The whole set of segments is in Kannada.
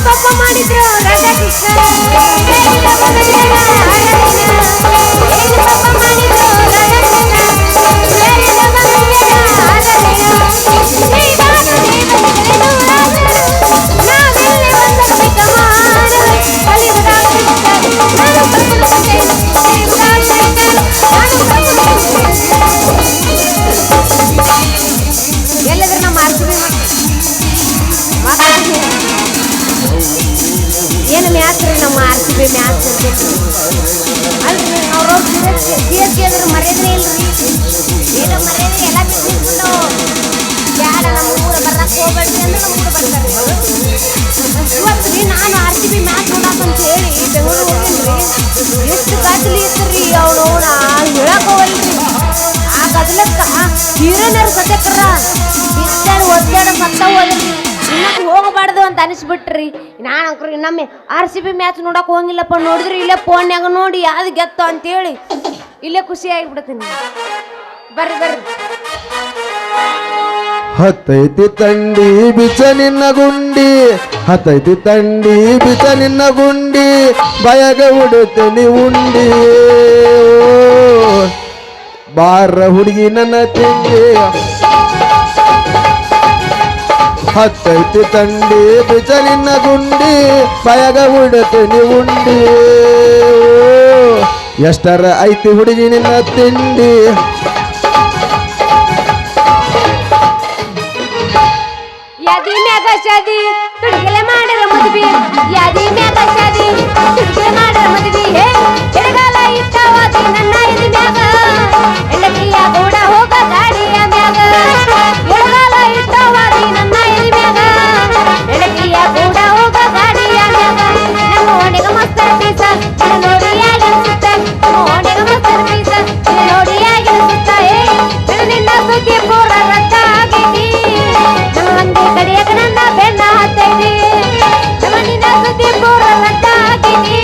ಪಾಪ ಮಾಡಿದ್ರು ರಾಧಾಕೃಷ್ಣ ಎಲ್ಲದ್ರ ನಮ್ಮ ಏನು ಮ್ಯಾಚ್ ರೀ ನಮ್ಮ RCB ಮ್ಯಾಚ್ ಅಲ್ರಿ ಅವ್ರವ್ರು CSK ಅಂದ್ರೆ ಮರ್ಯಾದೆ ಇಲ್ರಿ ಏನೋ ಮರ್ಯಾದೆ ಎಲ್ಲ ಬಿಟ್ಬಿಟ್ಟು ಬ್ಯಾಡ ನಮ್ಮ ಊರ ಬರಕ್ಕೆ ಹೋಗ್ಬೇಡ್ರಿ ಅಂದ್ರೆ ನಮ್ಮ ಊರು ಬರ್ತಾರೆ ಇವತ್ತು ರೀ ನಾನು RCB ಮ್ಯಾಚ್ ನೋಡಕ್ಕಂತ ಹೇಳಿ ಬೆಂಗಳೂರು ಹೋಗಿನ್ರಿ ಎಷ್ಟು ಗದ್ದಲಿ ಇರ್ತೀರಿ ಅವನವನ ಹೇಳಕ್ ಹೋಗಲ್ರಿ ಆ ಗದ್ದಲಕ್ಕ ಹೀರೋನರು ಸತ್ಯಕರ ಬಿದ್ದಾಡು ಒದ್ದಾಡ ಸತ್ತ ಹೋದ್ರಿ ಇನ್ನಕ್ಕೆ ಹೋಗಬಾರ್ದು ಅಂತ ಅನಿಸ್ಬಿಟ್ರಿ ನಾನು ಅಂಕ್ರಿ ಇನ್ನೊಮ್ಮೆ RCB ಮ್ಯಾಚ್ ನೋಡಕ್ ಹೋಗಿಲ್ಲಪ್ಪ ನೋಡಿದ್ರಿ ಇಲ್ಲೇ ಫೋನ್ಯಾಗ ನೋಡಿ ಯಾವ್ದು ಗೆತ್ತು ಅಂತೇಳಿ ಇಲ್ಲೇ ಖುಷಿ ಆಗಿಬಿಡ್ತೀನಿ ಬರ್ರಿ ಬರ್ರಿ ಹತ್ತೈತಿ ತಂಡಿ ಬಿಚ ನಿನ್ನ ಗುಂಡಿ ಹತ್ತೈತಿ ತಂಡಿ ಬಿಚ ನಿನ್ನ ಗುಂಡಿ ಬಯಗ ಉಡುತ್ತೇನೆ ಉಂಡಿ ಬಾರ ಹುಡುಗಿ ನನ್ನ ತಿಂಡಿ ಹತ್ತೈತಿ ತಂಡಿ ಬಿಚ ನಿನ್ನ ಗುಂಡಿ ಬಯಗ ಉಡುತ್ತೇನೆ ಉಂಡಿ ಎಷ್ಟರ ಐತಿ ಹುಡುಗಿ ನಿನ್ನ ತಿಂಡಿ ಯಾದಿ ಮ್ಯಾಗ ಶಾದಿ ತುಡುಗೆಲೆ ಮಾಡರ ಮದುವೆ ಯಾದಿ ಮ್ಯಾಗ ಶಾದಿ ತುಡುಗೆಲೆ ಮಾಡರ ಮದುವೆ ಎಡಗಾಲ ಇಟ್ಟವಾದಿ ನನ್ನ ಎದಿ ಮ್ಯಾಗ ಎಡಗಿಯ ಕೂಡ ಹೋಗ ಗಾಡಿಯ ಮ್ಯಾಗ ಎಡಗಾಲ ಇಟ್ಟವಾದಿ ನನ್ನ ಎದಿ ಮ್ಯಾಗ ಎಡಗಿಯ ಕೂಡ ಹೋಗ ಗಾಡಿಯ ಮ್ಯಾಗ ನಮ್ಮ ಓಣಿಗ ಮಸ್ತರ ಪೀಸ ನೋಡಿಯಾಗಿ ಸುತ್ತ ನಮ್ಮ ಓಣಿಗ ಮಸ್ತರ ಪೀಸ ನೋಡಿಯಾಗಿ ಸುತ್ತ ನಿನ್ನ ಸುದ್ದಿ ಪೂರ ರದ್ದ ಆಗಿದಿ ನಮ್ಮ ಮಂದಿ ಕಡಿಯಕ ನನ್ನ ಬೆನ್ನ ಹತ್ತೈತಿ ನಮ್ಮ ನಿನ್ನ ಸುದ್ದಿ ಪೂರ ರದ್ದ ಆಗಿದಿ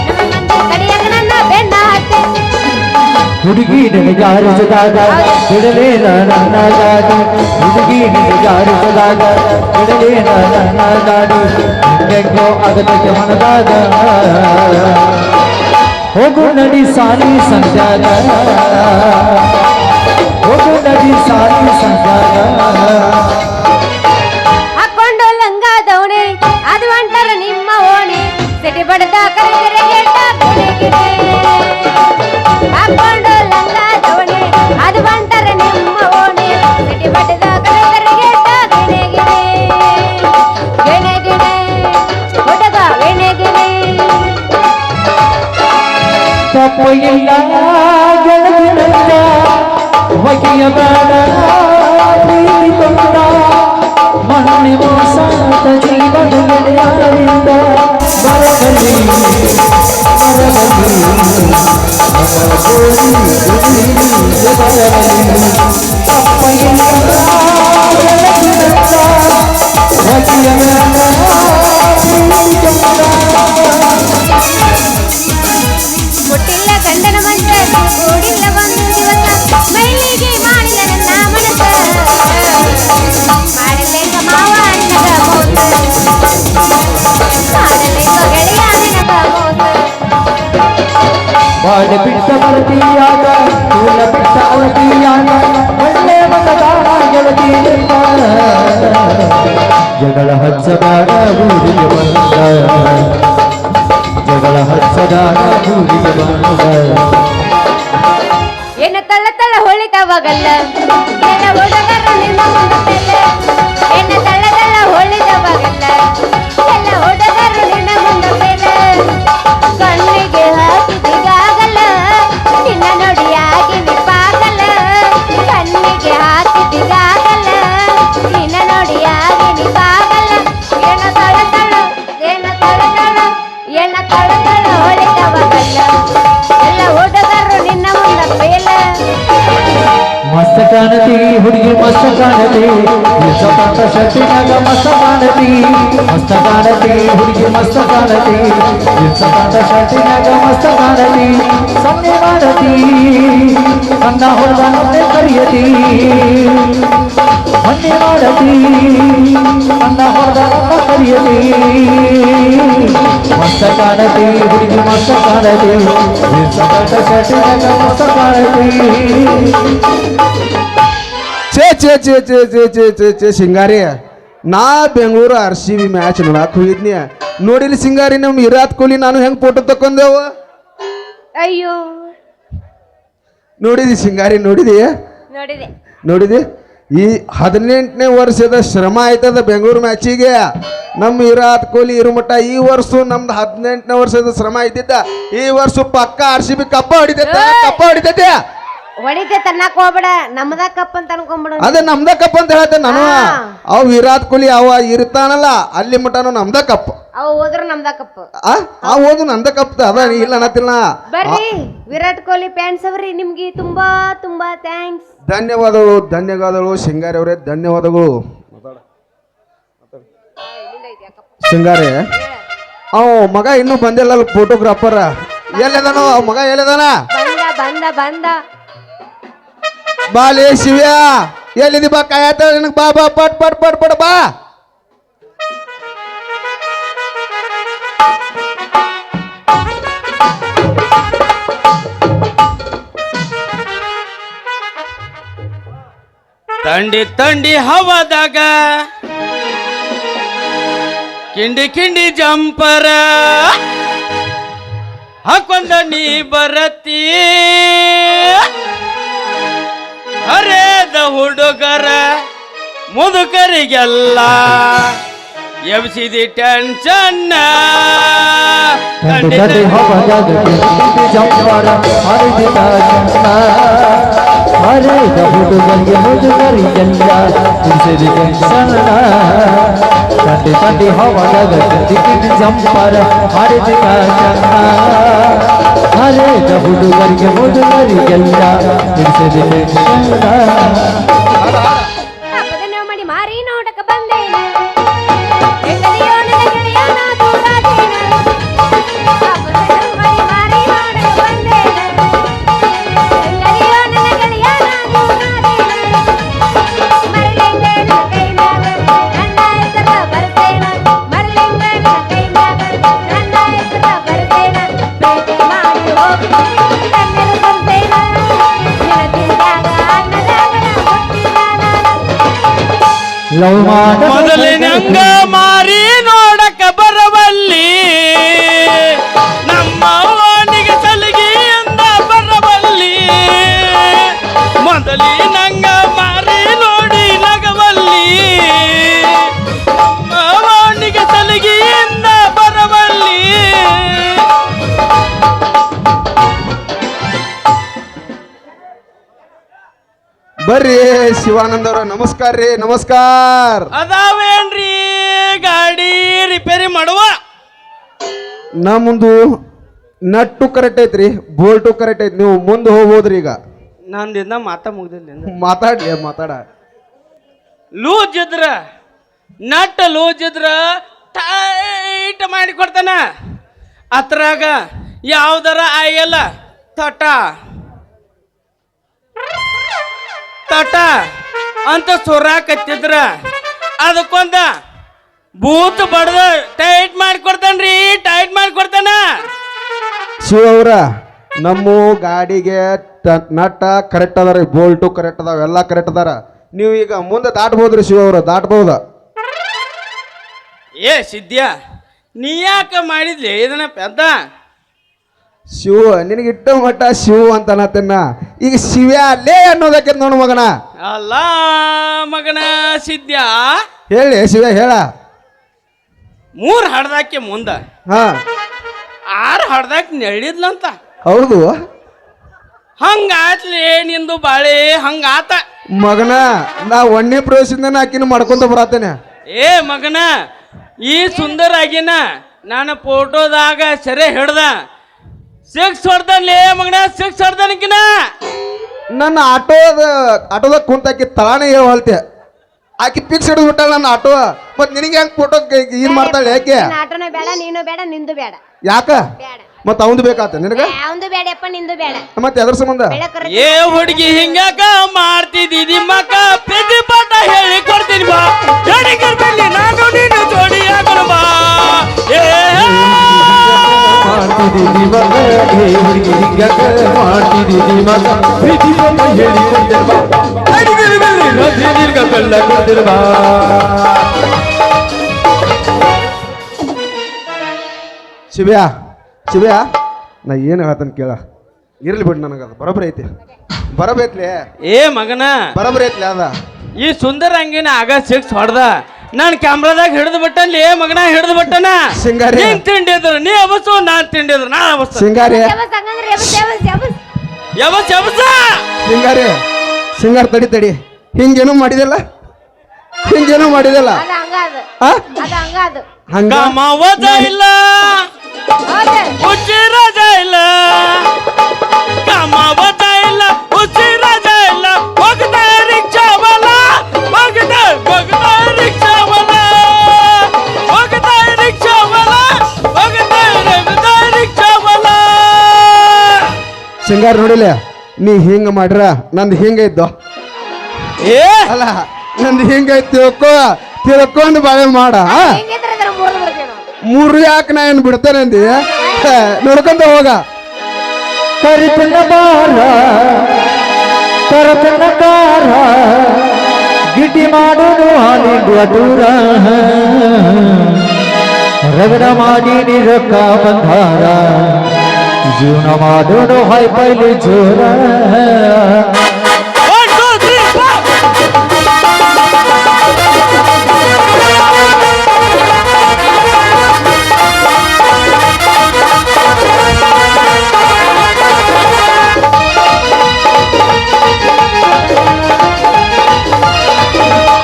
ನಮ್ಮ ಮಂದಿ ಕಡಿಯಕ ನನ್ನ ಬೆನ್ನ ಹತ್ತೈತಿ ಹುಡುಗಿ ಜಾರಿಸಿದಾಗ ಬಿಡಲೇನ ನನ್ನ ಗಾಡಿ ಹುಡುಗಿ ಜಾರಿಸಿದಾಗ ಬಿಡಲೇನ ನನ್ನ ಗಾಡಿ ಹೆಂಗೆಂಗೋ ಅದಕ್ಕೆ ಮನದಾಗ ಹೋಗು ನಡಿ ಸಾಲಿ ಸಂಜಾಗ ಹೋಗು ನಡಿ ಸಾಲಿ ಸಂಜಾಗ ಹಾಕೊಂಡು ಲಂಗಾದವಣೆ ಅದು ಅಂಟಾರ ನಿಮ್ಮ ಓಣಿ ಸಿಟಿ ಬಡದ ಕರೆದರೆ ಗೆಡ್ಡ ಕೊನೆಗಿದೆ ಹಾಕೊಂಡು ಲಂಗಾದವಣೆ ಅದು ಅಂಟಾರ ನಿಮ್ಮ ಓಣಿ ಸಿಟಿ ಬಡದ ಕರೆದರೆ ಗೆಡ್ಡ ಕೊನೆಗಿದೆ ಗೆಣೆಗಿಣೆ ಹುಡುಗ ವೆಣೆಗಿಣೆ ತಪ್ಪು ಇಲ್ಲ ಗೆಳತಿನಂತ ಹೊಗೆಯ ಬೇಡ ಪ್ರೀತಿ ಕೊಂಡ ಮಣ್ಣಿ ಮೋಸ ಜೀವನ ಗೆಳೆಯರಿಂದ ಬರಬಲ್ಲಿ ಬರಬಲ್ಲಿ ತಪ್ಪ ಇಲ್ಲ ಗೆಳತಿನಂತ ಹೊಗೆಯ ಬೇಡ ಪ್ರೀತಿ ಕೊಂಡ ಮುಟ್ಟಿಲ್ಲ ಗಂಡನ ಮಂಚ ಕೂಡಿಲ್ಲ ಒಂದು ದಿವಸ ಮೈಲಿಗೆ ಮಾಡಿಲ್ಲ ನನ್ನ ಮನಸ್ಸ ಮಾಡಲೇಕ ಮಾವ ಅಣ್ಣಗ ಮೋಸ ಮಾಡಲೇಕ ಗೆಳೆಯ ನಿನಗ ಮೋಸ ಬಾಡ ಬಿಟ್ಟ ಬರ್ತೀಯಾಗ ಕೂಲ ಬಿಟ್ಟ ಅವತಿಯಾಗ ಒಳ್ಳೆ ಮತದಾರ ಗೆಳತಿ ಜಗಳ ಹಚ್ಚದಾರ ಊರಿಗೆ ಬಂದ ಜಗಳ ಹಚ್ಚದಾರ ಊರಿಗೆ ಬಂದ ಏನ ತಳ್ಳ ತಳ್ಳ ಹೊಳಿತವಾಗಲ್ಲ ಏನ ಹುಡುಗರ ನಿನ್ನ ಮುಂದೆಲ್ಲ ಏನ ತಳ್ಳ ತಳ್ಳ ಹೊಳಿತವಾಗಲ್ಲ ಎಲ್ಲ ಹುಡುಗರು ನಿನ್ನ ಮುಂದೆಲ್ಲ ಕಣ್ಣಿಗೆ ಹಾಕಿದಿಗಾಗಲ್ಲ ನಿನ್ನ ನುಡಿಯಾಗಿ ನಿಪಾಗಲ್ಲ ಕಣ್ಣಿಗೆ ಹಾಕಿದಿಗಾಗಲ್ಲ ನಿನ್ನ ನುಡಿಯಾಗಿ ನಿಪಾಗಲ್ಲ ಏನ ತಳ್ಳ ತಳ್ಳ ಏನ ತಳ್ಳ ತಳ್ಳ ಏನ ತಳ್ಳ ತಳ್ಳ ಹೊಳಿತವಾಗಲ್ಲ ಎಲ್ಲ ಹುಡುಗರು ನಿನ್ನ ಮುಂದೆಲ್ಲ ಮಸ್ತ ಕಾಣತಿ ಹುಡುಗಿ ಮಸ್ತ ಕಾಣತಿ ಸಪಾಟ ಶಟ್ಟಿನಾಗ ಮಸ್ತ ಕಾಣತಿ ಮಸ್ತ ಕಾಣತಿ ಹುಡುಗಿ ಮಸ್ತ ಕಾಣತಿ ಸಪಾಟ ಶಟ್ಟಿನಾಗ ಮಸ್ತ ಕಾಣತಿ ಸೊನ್ನೆ ಮಾಡತಿ ನನ್ನ ಹೊರ ನನ್ನೆ ಕರಿಯತಿ ಮೊನ್ನೆ ಮಾಡತಿ ನನ್ನ ಹೊರ ನನ್ನ ಮಾರಿಯಲಿ ಮಸ್ತ ಕಾಣತಿ ಹುಡುಗಿ ಮಸ್ತ ಕಾಣತಿ ಮಸ್ತ ಕಾಣತಿ ಛೇ ಸಿಂಗಾರಿ ನಾ ಬೆಂಗಳೂರು RCB ಮ್ಯಾಚ್ ನೋಡಕ್ ಹೋಗಿದ್ನಿ ನೋಡಿಲಿ ಸಿಂಗಾರಿ ನಮ್ ವಿರಾಟ್ ಕೊಹ್ಲಿ ನಾನು ಹೆಂಗ್ ಫೋಟೋ ತಕೊಂಡೆವ ಅಯ್ಯೋ ನೋಡಿದಿ ಸಿಂಗಾರಿ ನೋಡಿದೆ ನೋಡಿದಿ ಈ 18ನೇ ವರ್ಷದ ಶ್ರಮ ಆಯ್ತದ ಬೆಂಗಳೂರು ಮ್ಯಾಚಿಗೆ ನಮ್ಮ ವಿರಾಟ್ ಕೊಹ್ಲಿ ಇರು ಮಟ್ಟ ಈ ವರ್ಷ ನಮ್ದು 18ನೇ ವರ್ಷದ ಶ್ರಮ ಐತಿದ್ದ ಈ ವರ್ಷ ಪಕ್ಕ RCB ಕಪ್ಪ ಹೊಡಿತೈತೆ ಹೊಡಿತೆ ತನ್ನಕ್ ಹೋಗ್ಬೇಡ ನಮ್ದ ಕಪ್ ಅಂತ ಅನ್ಕೊಂಡ್ಬಿಡು ಅದೇ ನಮ್ದ ಕಪ್ ಅಂತ ಹೇಳ್ತೇನೆ ನಾನು ಅವ್ ವಿರಾಟ್ ಕೊಹ್ಲಿ ಅವ ಇರ್ತಾನಲ್ಲ ಅಲ್ಲಿ ಮಟನು ನಮ್ದ ಕಪ್ ಅವ್ ಹೋದ್ರು ನಮ್ದ ಕಪ್ ಆ ಓದು ನಂದ ಕಪ್ ಅದ ಇಲ್ಲ ಅನ್ನತ್ತಿಲ್ಲ ಬರ್ರಿ ವಿರಾಟ್ ಕೊಹ್ಲಿ ಫ್ಯಾನ್ಸ್ ಅವ್ರಿ ನಿಮ್ಗೆ ತುಂಬಾ ತುಂಬಾ ಥ್ಯಾಂಕ್ಸ್ ಧನ್ಯವಾದಗಳು ಸಿಂಗಾರಿ ಅವರೇ ಧನ್ಯವಾದಗಳು ಸಿಂಗಾರಿ ಅವ್ ಮಗ ಇನ್ನೂ ಬಂದಿಲ್ಲ ಫೋಟೋಗ್ರಾಫರ್ ಎಲ್ಲದಾನೋ ಮಗ ಎಲ್ಲದಾನ ಬಂದ ಬಾ ಲೇ ಶಿವ್ಯಾ ಎಲ್ಲಿದಿ ಬಾ ಕಾಯತ ನಿನಗೆ ಬಾ ಪಟ್ ಬಾ ತಂಡಿ ಹವಾದಾಗ ಕಿಂಡಿ ಜಂಪರ ಹಾಕೊಂಡ ನೀ ಬರತಿ ಹರೇದ ಹುಡುಗರ ಮುದುಕರಿಗೆಲ್ಲ ಎಬ್ಸಿದಿ ಟೆನ್ಷನ್ ತಂಡಿ ಹವಾದಾಗ ಜಂಪರ ಹರೇದ ಹುಡುಗರಿಗೆ ಮುದುಕರಿಗೆಲ್ಲ ತಿಳಿಸಿದ ಟೆನ್ಷನ್ ತಂಡಿ ಹವಾದಾಗ ಜಂಪರ ಹರಿದ ಹರೇದ ಹುಡುಗರಿಗೆ ಮುದುಕರಿಗೆಲ್ಲ ತಿಳಿಸಿದ ಟೆನ್ಷನ್ ಮಾಡಿ ಮಾರಿ ನೋಡಕ ಬಂದೇನ ಎಲ್ಲಿಯೋ ನನ್ನ ಗೆಳೆಯ ನಾ ದೂರಾದೇನ ಮಾಡಿ ಮಾರಿ ನೋಡಕ ಬಂದೇನ ಎಲ್ಲಿಯೋ ನನ್ನ ಗೆಳೆಯ ನಾ ದೂರಾದೇನ ಮರಳಿಂಗ ನನ್ನ ಕೈ ಮ್ಯಾಗ ನನ್ನ ಹೆಸರ ಬರ್ತೇನ ಮರಳಿಂಗ ನನ್ನ ಕೈ ಮ್ಯಾಗ ನನ್ನ ಹೆಸರ ಬರ್ತೇನ ಪ್ರೀತಿ ಮಾಡಿ ಹೋಗಿ ತನ್ನೆಲ್ಲ ಬರ್ತೇನ ನಿನ್ನ ತಿಂದಾಗ ಅನ್ನದಾಗ ಗೊತ್ತಿಲ್ಲ ಲವ್ ಮಾಡ ಮೊದಲಿನಂಗ ಮಾರಿ ನೋಡಕ ಬರವಲ್ಲಿ ನಮ್ಮ ಓಣಿಗೆ ಸಲಿಗೆಯಿಂದ ಬರವಲ್ಲಿ ಮೊದಲಿನಂಗ ಮಾರಿ ನೋಡಿ ನಗವಲ್ಲಿ ನಮ್ಮ ಓಣಿಗೆ ಸಲಿಗೆಯಿಂದ ಬರವಲ್ಲಿ ಬರ್ರಿ ಶಿವಾನಂದ ಅವ್ರ ನಮಸ್ಕಾರ ರೀ ನಮಸ್ಕಾರ ಅದಾವೇನ್ರಿ ಗಾಡಿ ರಿಪೇರಿ ಮಾಡುವ ನಮ್ಮದು ನಟ್ಟು ಕರೆಕ್ಟ್ ಐತ್ರಿ ಬೋಲ್ಟು ಕರೆಕ್ಟ್ ಐತಿ ನೀವು ಮುಂದೆ ಹೋಗ್ಬೋದ್ರಿ ಈಗ ನಂದಿಂದ ಮಾತಾ ಮುಗ್ದಿಲ್ಲ ಮಾತಾಡ ಲೂಜ್ ಇದ್ರ ನಟ್ ಲೂಜ್ ಇದ್ರ ಟೈಟ್ ಮಾಡಿ ಕೊಡ್ತಾನ ಅದ್ರಾಗ ಯಾವ್ದಾರ ಆಯಲ್ಲ ತಟ ಅಂತ ಸುರಾಕತ್ತಿದ್ರ ಅದಕ್ಕೊಂದ ಬೂತ್ ಬಡ್ದ ಟೈಟ್ ಮಾಡಿ ಕೊಡ್ತಾನ್ರಿ ಟೈಟ್ ಮಾಡಿ ಕೊಡ್ತಾನ ಶಿವ ಅವ್ರ ನಮ್ಮ ಗಾಡಿಗೆ ನಟ ಕರೆಕ್ಟ್ ಅದಾರ ಬೋಲ್ಟು ಕರೆಕ್ಟ್ ಅದಾವ ಎಲ್ಲ ಕರೆಕ್ಟ್ ಅದಾರ ನೀವು ಈಗ ಮುಂದೆ ದಾಟ್ಬೋದ್ರಿ ಶಿವ ಅವ್ರ ದಾಟ್ಬೋದ ಏ ಸಿದ್ಯ ನೀ ಯಾಕ ಮಾಡಿದ್ಲಿ ಇದನ್ನ ಪೆದ್ದ ಶಿವ ನಿನಗೆ ಇಟ್ಟ ಮಟ್ಟ ಶಿವ ಅಂತ ಅನ್ನತ್ತೇನ ಈಗ ಶಿವ್ಯ ಅಲ್ಲೇ ಅನ್ನೋದಕ್ಕೆ ನೋಡು ಮಗನ ಅಲ್ಲ ಮಗನ ಸಿದ್ಯ ಹೇಳಿ ಶಿವ ಹೇಳ 3 ಹಡ್ದಾಕೆ ಮುಂದ ಹಾ 6 ಹಡ್ದಾಕ್ ನೆಳಿದ್ಲಂತ ಹೌದು ಹಂಗಾತ್ಲಿ ನಿಂದು ಬಾಳೆ ಹಂಗಾತ ಮಗನ ನಾ ಒಣ್ಣೆ ಪ್ರವೇಶದಿಂದ ಆಕಿನ ಮಾಡ್ಕೊಂತ ಬರತ್ತೇನೆ ಏ ಮಗನ ಈ ಸುಂದರ ಆಗಿನ ನಾನು ಫೋಟೋದಾಗ ಸೆರೆ ಹಿಡ್ದ 6 ಹೊಡ್ದನ್ಲೇ ಮಗನ 6 ಹೊಡ್ದನಕಿನ ನನ್ನ ಆಟೋದಾಗ ಕುಂತಾಕಿ ತಳಾನೇ ಹೇಳ್ತೆ ಆಕಿ ಫಿಕ್ಸ್ ಹಿಡಿದು ಬಿಟ್ಟಾಳ ನನ್ನ ಆಟೋ ಮತ್ ನಿನಗೆ ಹೆಂಗ್ ಫೋಟೋ ಇದ್ ಮಾಡ್ತಾಳೆ ಯಾಕೆ ಆಟೋನ ಬೇಡ ನೀನು ಬೇಡ ನಿಂದು ಬೇಡ ಯಾಕ ಬೇಡ ಮತ್ ಅವಂದು ಬೇಕಾತ ನಿನಗ ಅವಂದು ಬೇಡಪ್ಪ ನಿಂದು ಬೇಡ ಮತ್ತೆ ಎದ್ರ ಸಂಬಂಧ ಬೆಳಕರ ಏ ಹುಡುಗಿ ಹಿಂಗಾಕ ಮಾಡ್ತಿದ್ದೀದಿ ಮಕ್ಕ ಪ್ರತಿ ಪಾಠ ಹೇಳಿ ಕೊಡ್ತೀನಿ ಬಾ ನಾನು ನೀನು ಜೋಡಿ ಮಾಡ್ತಿದ್ದೀವಿ ಮಗ ಹೇ ಹುಡುಗಿ ಹಿಂಗ್ಯಾಕ ಮಾಡ್ತಿದ್ದೀವಿ ಮಗ ಪ್ರೀತಿ ಅಂತ ಹೇಳಿ ಕೊಡ್ತಿರ್ಬಾ ನದಿ ನಿರ್ಗ ಬೆಲ್ಲ ಕೊಡ್ತಿರ್ಬಾ ಶಿವ್ಯಾ ಶಿವ್ಯಾ ನಾ ಏನು ಹೇಳ್ತಾನೆ ಕೇಳ ಇರ್ಲಿ ಬಿಡು ನನಗೆ ಅದು ಬರೋಬ್ಬರಿ ಐತಿ ಬರಬೇಕ್ಲೆ ಏ ಮಗನ ಬರೋಬ್ಬರಿ ಐತ್ಲೆ ಅದ ಈ ಸುಂದರ ಅಂಗಿನ ಆಗ 6 ಹೊಡೆದ ನಾನು ಕ್ಯಾಮ್ರಾದಾಗ ಹಿಡಿದು ಬಿಟ್ಟಲ್ಲಿ ಮಗನ ಹಿಡಿದು ಬಿಟ್ಟನ ಸಿಂಗಾರಿ. ನೀನ್ ತಿಂಡಿದ್ರು ನೀ ಅವಸು ನಾನ್ ತಿಂಡಿದ್ರು ನಾ ಅವಸ ಸಿಂಗಾರಿ ಎಬಸ್ ಹಂಗಂದ್ರೆ ಎಬಸ್ ಎಬಸ್ ಎಬಸ್ ಯಾವಸ್ ಯಾವಸ ಸಿಂಗಾರಿ ಸಿಂಗಾರ ತಡಿ ತಡಿ ಹಿಂಗೇನು ಮಾಡಿದಲ್ಲ ಹಿಂಗೇನು ಮಾಡಿದಲ್ಲ ಅದು ಹಂಗ ಅದು ಆ ಅದು ಹಂಗ ಅದು ಹಂಗ ಕಾಮವದ ಇಲ್ಲ ಹೌದು ಹುಚ್ಚಿ ರಾಜ ಇಲ್ಲ ಕಾಮವದ ಇಲ್ಲ ಹುಚ್ಚಿ ರಾಜ ಇಲ್ಲ ಹೋಗ್ತಾ ರಿಕ್ಷಾವಲ್ಲ ಹೋಗ್ತಾ ರಿಕ್ಷಾವಲ್ಲ ಹೋಗ್ತಾ ರಿಕ್ಷಾವಲ್ಲ ಹೋಗ್ತಾ ರಿಕ್ಷಾವಲ್ಲ ಸಿಂಗಾರ ನೋಡಿಲ್ಲ ನೀ ಹಿಂಗ ಮಾಡ್ರ ನಂದು ಹಿಂಗೈತು ಏ ಅಲ್ಲ ನಂದು ಹಿಂಗೈತಿ ತಿಳ್ಕೊಂಡು ಬಾಳೆ ಮಾಡ ಆ? ಹೆಂಗಿದ್ರೆ ಅದರ ಮೂರ್ದು ಬಿಡ್ತೀವಿ ನಾವು ಮೂರು ಯಾಕೆ ನಾ ಏನು ಬಿಡ್ತಾನೆ ಅಂದಿ ನೋಡ್ಕೊಂತ ಹೋಗ ಕರಿತನ ಬಾರ ತರತನ ಕಾರ ಗಿಟಿ ಮಾಡೋನು ಹಾಲಿಡುವ ದೂರ ರಗಡ ಮಾಡಿ ನಿರಕ್ಕ ಬಂಧಾರ ಜೀವನ ಮಾಡೋನು ಹೈ ಪೈಲಿ ಜೋರ 1 2 3 4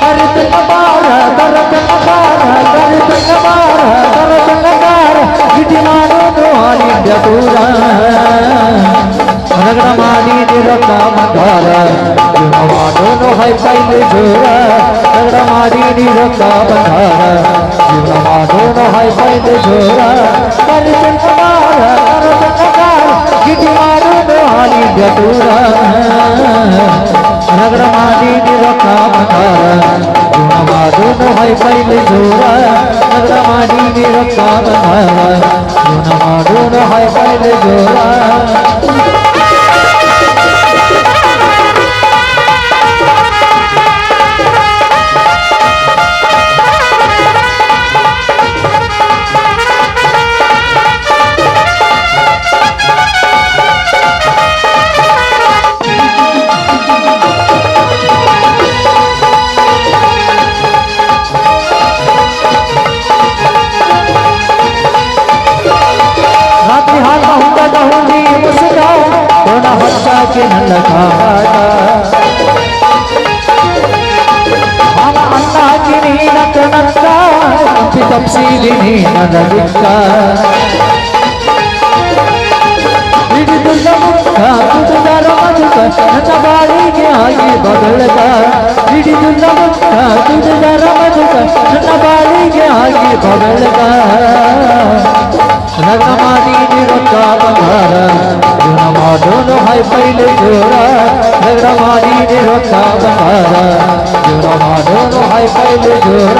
ಕರಿತನ ಬಾರ ತರತನ ಕಾರ ಕರಿತನ ಬಾರ ತರತನ ಕಾರ ಗಿಟಿ ಮಾಡೋನು ಹಾಲಿಡುವ ದೂರ ರಗಡ ಮಾಡಿ ನಿರಕ್ಕ ಬಂಧಾರ ಜೀವನ ಮಾಡೋನು ಹೈ ಪೈಲಿ ಜೋರ ರಗಡ ಮಾಡಿ ನಿರಕ್ಕ ಬಂಧಾರ ಜೀವನ ಮಾಡೋನು ಹೈ ಪೈಲಿ ಜೋರ ಕರಿತನ ಬಾರ ತರತನ ಕಾರ ಗಿಟಿ ಮಾಡೋನು ಹಾಲಿಡುವ ದೂರ ರಗಡ ಮಾಡಿ ನಿರಕ್ಕ ಬಂಧಾರ ಜೀವನ ಮಾಡೋನು ಹೈ ಪೈಲಿ ಜೋರ ರಗಡ ಮಾಡಿ ನಿರಕ್ಕ ಬಂಧಾರ ಜೀವನ ಮಾಡೋನು ಹೈ ಪೈಲಿ ಜೋರ ರಾತ್ರಿ ಹಾಡ ಹುಂಡದ ಹುಂಡಿ ಮುಸುಗ ಕೋಣ ಹೊಚ್ಚಾಕಿ ನನ್ನ ಕಾಟ ಹಾನ ಅನ್ನಾಕಿ ನೀನ ಕಣಕ್ಕ ತಪ್ಪಿ ತಪ್ಸಿದಿ ನೀನ ದಿಕ್ಕ ಹಿಡಿದುಲ್ಲ ಮುಖ ತುದುದರ ಮಧುಕ ನನ್ನ ಬಾಳಿಗೆ ಆಗಿ ಬಗಳಕ ಹಿಡಿದುಲ್ಲ ಮುಖ ತುದುದರ ಮಧುಕ ನನ್ನ ಬಾಳಿಗೆ ಆಗಿ ಬಗಳಕ ರಗಡ ಮಾಡಿ ನಿರಕ್ಕ ಬಂಗಾರ ಜೀವನ ಮಾಡೋನು ಹೈ ಪೈಲೆ ಜೋರ ರಗಡ ಮಾಡಿ ನಿರಕ್ಕ ಬಂಗಾರ ಜೀವನ ಮಾಡೋನು ಹೈ ಪೈಲೆ ಜೋರ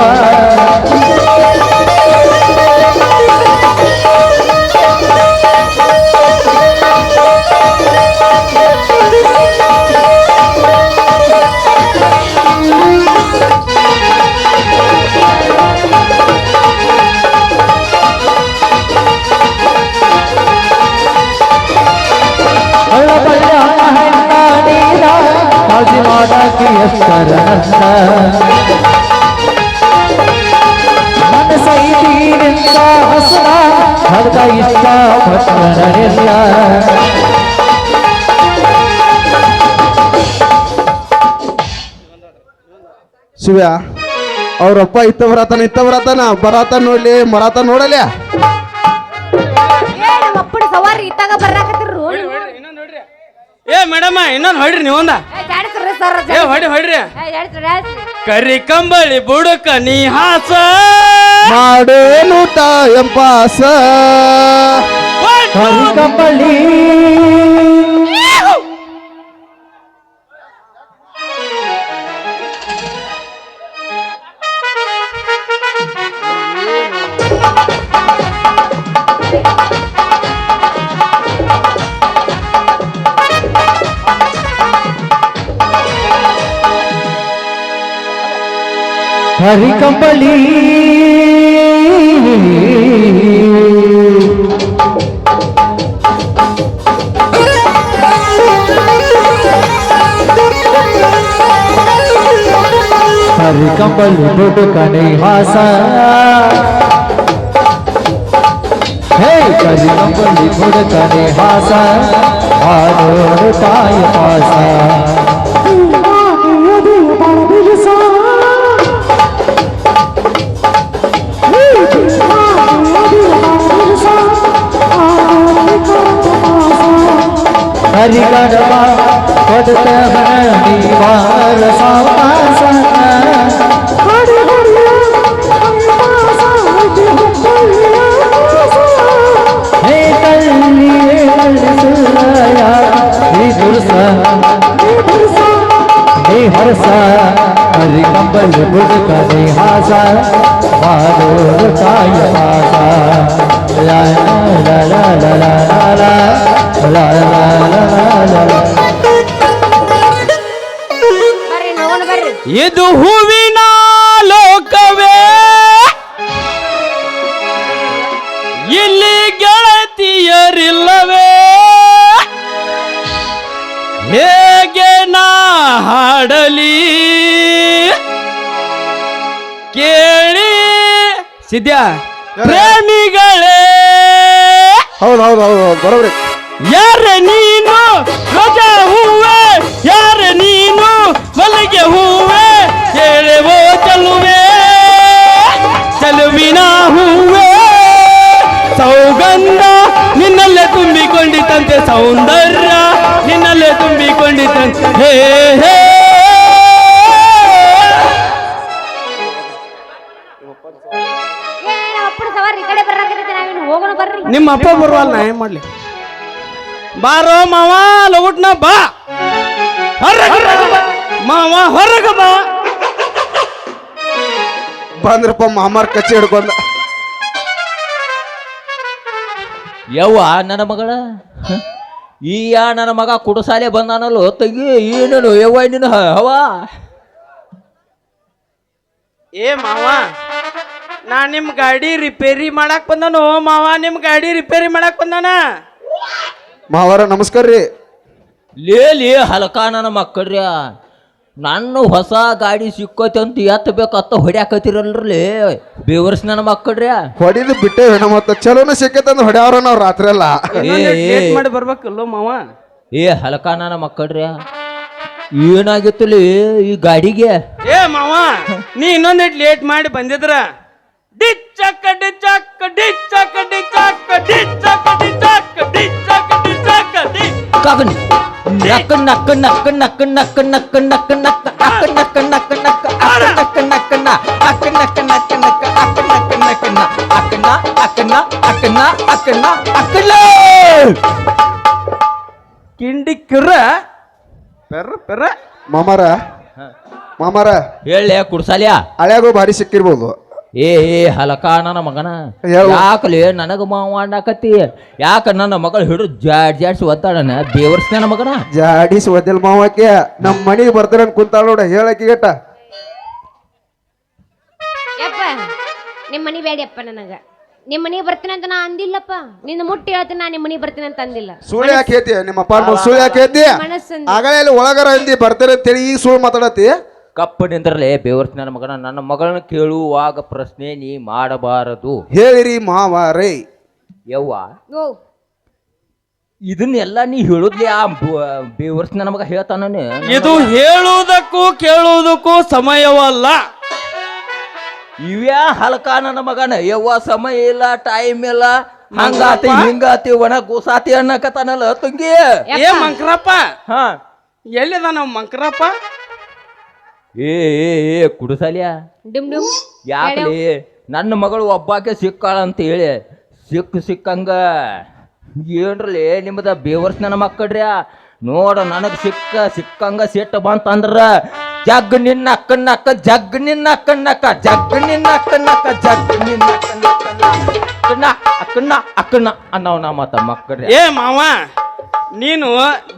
ಹಳ್ಳ ಬಳ್ಳ ಹೆಣ್ಣ ನೀರ ಕಾಳಜಿ ಮಾಡಾಕಿ ಎಷ್ಟರ ಮನಸ ಇದೀನಿಂದ ಹಸನ ಹರ್ದ ಇಷ್ಟ ಪಟ್ಟಣರಿಲ್ಲ ಶಿವ್ಯ ಅವ್ರಪ್ಪ ಇತ್ತವರತನ ಬರತ ನೋಡ್ಲಿ ಮರತ ನೋಡಲಿ ಏ ನಮ್ಮ ಅಪ್ಪನ ಸವಾರಿ ಇತ್ತಾಗ ಬರ್ರಾಕತ್ತಿರು ಇನ್ನೊಂದ್ ಹೊಡ್ರಿ ಏ ಮೇಡಮ್ಮ ಇನ್ನೊಂದ್ ಹೊಡ್ರಿ ನೀವೊಂದ ಜಾಡಿಸ್ರಿ ಸರ್ ಏ ಹೊಡ್ರಿ ಜಾಡಿಸ್ರಿ ಜಾಡಿಸ್ರಿ ಕರಿ ಕಂಬಳಿ ಬುಡಕ ನೀ ಹಾಸ ಮಾಡೇನು ಎಂಪಾಸ ಕರಿ ಕಂಬಳಿ ಹರಿಕಂಬಳಿ ಹರಿಕಂಬಳಿ ಬುಡುಕನೆ ಹಾಸ ಹೇ ಹರಿಕಂಬಳಿ ಬುಡುಕನೆ ಹಾಸ ಆಡೋಡು ತಾಯ ಪಾಸ ಹರಿಗಡವ ಕೊಡುತ್ತ ಹಣಿವಾರ ಸಾವಾಸ ಹೇ ಕಲ್ಲಿ ಸುರಯ ಹೇ ದುರ್ಸ ಹೇ ಹರ್ಸ ಹರಿಕಂಬಳಿ ಬುಡುಕನೆ ಹಾಸ ಮಾಡೋಡು ತಾಯ ಪಾಸ ಲಾ ಲಾ ಲಾ ಲಾ ಲಾ ಲಾ ಲಾ ಲಾ ಲಾ ಲಾ. ಬರ್ರಿ ನೋಡೋಣ ಬರ್ರಿ. ಇದು ಹೂವಿನ ಲೋಕವೇ, ಇಲ್ಲಿ ಗೆಳತಿಯರಿಲ್ಲವೇ, ಹೇಗೆ ನಾ ಹಾಡಲಿ ಕೇಳಿ ಸಿದ್ಯಾ ಪ್ರೇಮಿಗಳೇ. ಹೌದು ಹೌದು ಹೌದು ಹೌದು ಬರೋಬ್ರಿ. ಯಾರ ನೀನು ರೋಜಾ ಹೂವೆ, ಯಾರ ನೀನು ಮಲ್ಲಿಗೆ ಹೂವೆ, ಹೇಳುವೋ ಚಲುವೆ ಚಲುವಿನ ಹೂವೆ, ಸೌಗಂಧ ನಿನ್ನಲ್ಲೇ ತುಂಬಿಕೊಂಡಿತಂತೆ, ಸೌಂದರ್ಯ ನಿನ್ನಲ್ಲೇ ತುಂಬಿಕೊಂಡಿತಂತೆ. ಹೇ ಹೇ ಅಪ್ಪನ ಸವಾರಿ ಈ ಕಡೆ ಬರಾಕತ್ತೈತಿ, ನಾವೇನು ಹೋಗೋಣ ಬರ್ರಿ. ನಿಮ್ಮ ಅಪ್ಪ ಬರುವಲ್ಲ, ನಾ ಏನ್ ಮಾಡ್ಲಿ? ಬಾರೋ ಮಾವ ಲಗುಟ್ನ ಬಾ, ಹೊರಗೆ ಮಾವ ಹೊರಗ ಬಾ. ಬಂದ್ರಪ್ಪ ಮಾಮಾರ್ ಕಚ್ಚಿ ಹಿಡ್ಕೊಂಡ. ಯವ್ವ ನನ್ನ ಮಗಳ ಈ ನನ್ನ ಮಗ ಕುಡಸಾಲೆ ಬಂದಾನಲ್ಲೋ ತಂಗಿ, ಏನೇನು ಯವ್ವ ನೀನು ಹವ. ಏ ಮಾವ, ನಾ ನಿಮ್ ಗಾಡಿ ರಿಪೇರಿ ಮಾಡಕ್ ಬಂದನು ಮಾವ, ನಿಮ್ ಗಾಡಿ ರಿಪೇರಿ ಮಾಡಕ್ ಬಂದಾನ. ಮಾವಾರ ನಮಸ್ಕಾರ ರೀ. ಲೇ ಹಲಕ ನನ್ನ ಮಕ್ಕಳ್ರಿ, ನನ್ನ ಹೊಸ ಗಾಡಿ ಸಿಕ್ಕೋತಿ ಅಂತ ಎತ್ತಬೇಕತ್ತ ಹೊಡ್ಯಾಕತ್ತಿರಲ್ರಿ ಬೇವರ್ಸ್ ನನ್ನ ಮಕ್ಕಳ್ರಿ. ಹೊಡಿದು ಬಿಟ್ಟೇವೇನ ಮತ್ತ ಚಲೋನ ಸಿಕ್ಕತ್ತಂದ್ ಹೊಡ್ಯಾವ್ರ ನಾವ್ ರಾತ್ರಿ ಎಲ್ಲ. ಲೇಟ್ ಮಾಡಿ ಬರ್ಬೇಕಲ್ಲೋ ಮಾವ. ಹಲಕ ನನ್ನ ಮಕ್ಕಳ್ರಿ, ಏನಾಗಿತ್ತು ಈ ಗಾಡಿಗೆ? ಏ ಮಾವ, ನೀ ಇನ್ನೊಂದಿಟ್ ಲೇಟ್ ಮಾಡಿ ಬಂದಿದ್ರ ಡಿಚ್ಚಕ್ಕ ಡಿಚ್ಚಕ್ಕ ಡಿಚ್ಚಕ್ಕ ಡಿಚ್ಚಕ್ಕ ಡಿಚ್ಚಕ್ಕ ಡಿಚ್ಚಕ್ಕ ಡಿಚ್ಚಕ್ಕ ಡಿಚ್ಚಕ್ಕ ಡಿ ಕಾಗನಿ ನಕ್ಕ ನಕ್ಕ ನಕ್ಕ ನಕ್ಕ ನಕ್ಕ ನಕ್ಕ ನಕ್ಕ ನಕ್ಕ ಅಕ್ಕ ನಕ್ಕ ನಕ್ಕ ನಕ್ಕ ಅಕ್ಕ ನಕ್ಕ ನಕ್ಕ ಅಕ್ಕ ನಕ್ಕ ನಕ್ಕ ನಕ್ಕ ಅಕ್ಕ ನಕ್ಕ ನಕ್ಕ ಅಕ್ಕನ ಅಕ್ಕನ ಅಕ್ಕನ ಅಕ್ಕನ ಅಕ್ಕನ ಕಿಂಡಿ ಕಿರ ಪೆರ್ರ ಪೆರ್ರ. ಮಾಮಾರ ಹೇಳ ಕುಡ್ಸಾಲ್ಯ ಹಳ್ಯಾಗೂ ಭಾರಿ ಸಿಕ್ಕಿರ್ಬೋದು. ಹಲಕ ನನ್ನ ಮಗನ, ಹೇಳು. ಯಾಕಲೆ ನನಗ ಮಾಡಾಕತ್ತಿ? ಯಾಕ ನನ್ನ ಮಗಳು ಹಿಡಿದು ಜಾಡ್ಸಿ ಒತ್ತಾಡನ ಬೇವರ್ಸ್ ನನ್ನ ಮಗನ. ಜಾಡಿಸ್ ಒದ್ದಲ್ ಮಾವಕ್ಕೆ ನಮ್ಮ ಮನಿಗೆ ಬರ್ತಾರ ಕುಂತಾಳ ನೋಡ ಹೇಳಕ್ಕೆ ಗೇಟ. ಯಪ್ಪ ನಿಮ್ಮ ಮನಿ ಬೇಡಿಯಪ್ಪ, ನನಗ ನಿಮ್ಮ ಮನಿಗೆ ಬರ್ತೀನಿ ಅಂತ ನಾ ಅಂದಿಲ್ಲಪ್ಪ. ನಿನ್ನ ಮುಟ್ಟಿ ಹೇಳ್ತೀನಿ, ನಾ ನಿಮ್ಮ ಮನಿಗೆ ಬರ್ತೀನಿ ಅಂತ ಅಂದಿಲ್ಲ. ಸುಳ್ಳು ಯಾಕೆ ಹೇಳ್ತಿ? ನಿಮ್ಮ ಅಪ್ಪ ಸುಳ್ಳು ಯಾಕೆ ಹೇಳ್ತಿ? ಮನಸ್ಸಂದಿ. ಆಗಲೇ ಅಲ್ಲಿ ಒಳಗರ ಅಂದಿ ಬರ್ತಾರೆ ಅಂತೇಳಿ ಈಗ ಸುಳ್ಳು ಮಾತಾಡತಿ. ಕಪ್ಪು ನಿಂದ್ರಲೆ ಬೇವರ್ಸ್ ನನ್ನ ಮಗನ, ನನ್ನ ಮಗಳನ್ನ ಕೇಳುವಾಗ ಪ್ರಶ್ನೆ ನೀ ಮಾಡಬಾರದು. ಹೇಳಿರಿ ಮಾವಾರೇ. ಯವ್ವ ಓ ಇದನ್ನೆಲ್ಲ ನೀ ಹೇಳುದ್ಲಿ ಆ ಬೇವರ್ಸ್ ನನ್ನ ಮಗ ಹೇಳ್ತಾನ. ಇದು ಹೇಳುವುದಕ್ಕೂ ಕೇಳುವುದಕ್ಕೂ ಸಮಯವಲ್ಲ. ಇವ್ಯಾ ಹಲಕ ನನ್ನ ಮಗನ, ಯವ್ವ ಸಮಯ ಇಲ್ಲ, ಟೈಮ್ ಇಲ್ಲ, ಹಂಗಾತಿ ಹಿಂಗಾತಿ ಒಣ ಗುಸಾತಿ ಅನ್ನಕತ್ತಾನಲ್ಲ ತಂಗಿ. ಏ ಮಂಕ್ರಪ್ಪ, ಹಾ ಎಲ್ಲಿದ ನಾವು ಮಂಕ್ರಪ್ಪ? ಕುಡಸಾಲ್ಯ ಡುಮ್ ಡುಮ್ ಯಾಕಲಿ ನನ್ನ ಮಗಳು ಒಬ್ಬಾಕೆ ಸಿಕ್ಕಾಳ ಅಂತ ಹೇಳಿ ಸಿಕ್ಕಂಗ ಏನ್ರಲಿ ನಿಮ್ಮದ ಬೇವರ್ಸ್ ನನ್ನ ಮಕ್ಕಳ್ರಿ. ನೋಡ ನನಗೆ ಸಿಕ್ಕಂಗ ಸಿಟ್ಟು ಬಂತಂದ್ರ ಜಗ್ ನಿನ್ನ ಅಕ್ಕನ್ನಕ್ಕ ಜಗ್ ನಿನ್ನ ಅಕ್ಕನ್ನಕ್ಕ ಜಗ್ ನಿನ್ನ ಅಕ್ಕನ್ನಕ್ಕ ಜಗ್ ನಿನ್ನ ಅಕ್ಕನ್ನ ಅಕ್ಕನ್ನ ಅಕ್ಕನ್ನ ಅನ್ನವ್ ನಾ ಮತ್ತ ಮಕ್ಕಳ್ರಿ. ಏ ಮಾವ, ನೀನು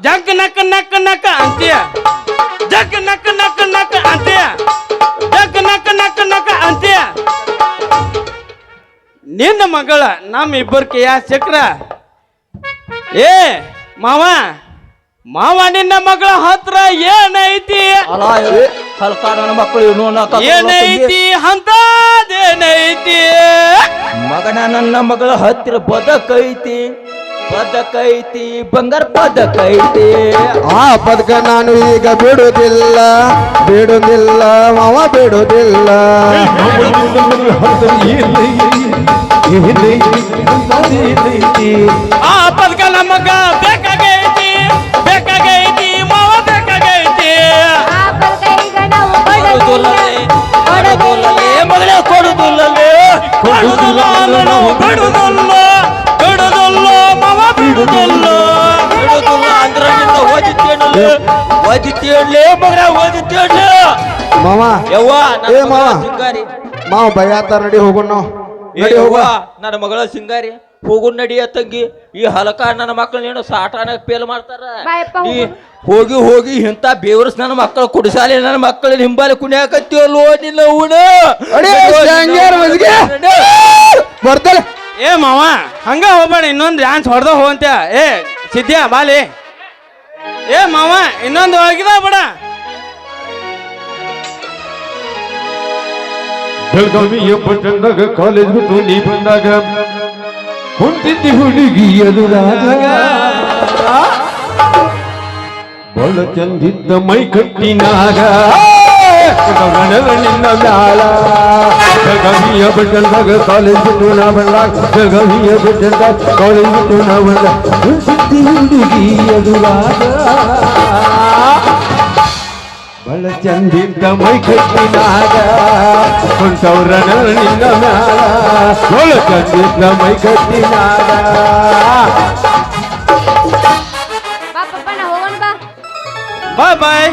ಜಗ್ ನಕ್ಕ ನಕ್ಕ ನಕ್ಕ ಅಂತೀಯ, ಜಗ್ ನಕ್ಕ ನಕ್ಕ ನಕ್ಕ ಅಂತೀಯ. ನಕ್ ನಕ್ ನಕ್ ನಕ್ ಅಂತೀಯ ನಿನ್ನ ಮಗಳ ನಮ್ಮ ಇಬ್ಬರ ಕೈಯ ಸಿಕ್ರ ಏ ಮಾವ ಮಾವ ನಿನ್ನ ಮಗಳ ಹತ್ರ ಏನೈತಿ ಅಲ್ಲ ಹಲ್ಕ ನನ್ನ ಮಕ್ಕಳು ಏನೈತಿ ಅಂತದೇನೈತಿ ಮಗನ ನನ್ನ ಮಗಳ ಹತ್ತಿರ ಬದಕೈತಿ ಬದಕೈತಿ ಬಂಗಾರ ಬದಕೈತಿ ಆ ಪದಕ ನಾನು ಈಗ ಬಿಡುವುದಿಲ್ಲ ಬಿಡುವುದಿಲ್ಲ ಮಾವ ಬಿಡುವುದಿಲ್ಲ ಆ ಪದಕ ನಮಗ ಬೇಕಾಗೈತಿ ಬೇಕಾಗೈತಿ ಮಾವ ಬೇಕಾಗೈತಿ ಆ ಪದಕ ಈಗ ನಾವು ಕೊಡೋದಿಲ್ಲ ಮಗಳೇ ಕೊಡುದಿಲ್ಲಲೇ ಬಿಡುದಿಲ್ಲ ನಾವು ಬಿಡುದಿಲ್ಲ ಬಿಡುದಿಲ್ಲ ಮಾವ ಬಿಡುದಿಲ್ಲ ಬಿಡುದಿಲ್ಲ ಅಂದ್ರೆ ನಿನ್ನ ಓದಿತ್ತೇಳಲೇ ಮಗಳ ಓದಿತ್ತೇಳಲೇ ಮಾವ ಯವ್ವ ಏ ನನ್ನ ಮಾವ ಮಗಳ ಸಿಂಗಾರಿ ಮಾವ ಭಯಾತ ನಡಿ ಹೋಗೋಣ ನಾವು ನಡಿ ಹೋಗ ನನ್ನ ಮಗಳ ಸಿಂಗಾರಿ ಹೋಗು ನಡಿಯ ತಂಗಿ ಈ ಹಲಕ ನನ್ನ ಮಕ್ಕಳು ನೀನು ಸಾಟಾನ ಫೇಲ್ ಮಾಡ್ತಾರ ಬಾಯಪ್ಪ ನೀ ಹೋಗಿ ಹೋಗಿ ಇಂಥ ಬೇವರ್ಸ್ ನನ್ನ ಮಕ್ಕಳು ಕುಡಿಸಾಲಿ ನನ್ನ ಮಕ್ಕಳು ಹಿಂಬಾಲಿ ಕುಣಿಯಾಕತ್ತೀವಲ್ಲೋ ನಿನ್ನ ಉಣ ಬರ್ತಾಳೆ ಏ ಮಾವ ಹಂಗ ಹೋಗ್ಬೇಡ ಇನ್ನೊಂದು ಡ್ಯಾನ್ಸ್ ಹೊಡೆದ ಹೋಗಂತ ಏ ಸಿದ್ಯಾ ಬಾಲಿ ಏ ಮಾವ ಇನ್ನೊಂದು ಹೋಗಿದ ಬಿಡ ಬೆಳಗಾವಿಯ ಪಟ್ಟಣದಾಗ ಕಾಲೇಜ್ ಬಿಟ್ಟು ನೀ ಬಂದಾಗ ಹೊಂಟಿದ್ದಿ ಹುಡುಗಿ ಎದುರಾದಾಗ ಬಹಳ ಚಂದಿದ್ದ ಮೈ ಕಟ್ಟಿನಾಗ ನಿನ್ನ ಮ್ಯಾಲ ಬೆಳಗಾವಿಯ ಪಟ್ಟಣದಾಗ ಕಾಲೇಜ್ ಬಿಟ್ಟು ನಾ ಬಂದಾಗ ಬೆಳಗಾವಿಯ ಪಟ್ಟಣದಾಗ ಕಾಲೇಜ್ ಬಿಟ್ಟು ನಾ ಬಂದಾಗ ಹೊಂಟಿದ್ದಿ ಹುಡುಗಿ ಎದುರಾಗ ಬಹಳ ಚಂದಿದ್ದ ಮೈ ಕಟ್ಟಿನಾಗ ಹೊಂಟವ್ರ ನಿನ್ನ ಮ್ಯಾಲ ಬಹಳ ಚಂದಿದ್ದ ಮೈ ಕಟ್ಟಿನಾಗ ಬಾ ಪಪ್ಪ ನಾ ಹೋಗೋಣ ಬಾ ಬಾಯ್ ಬಾಯ್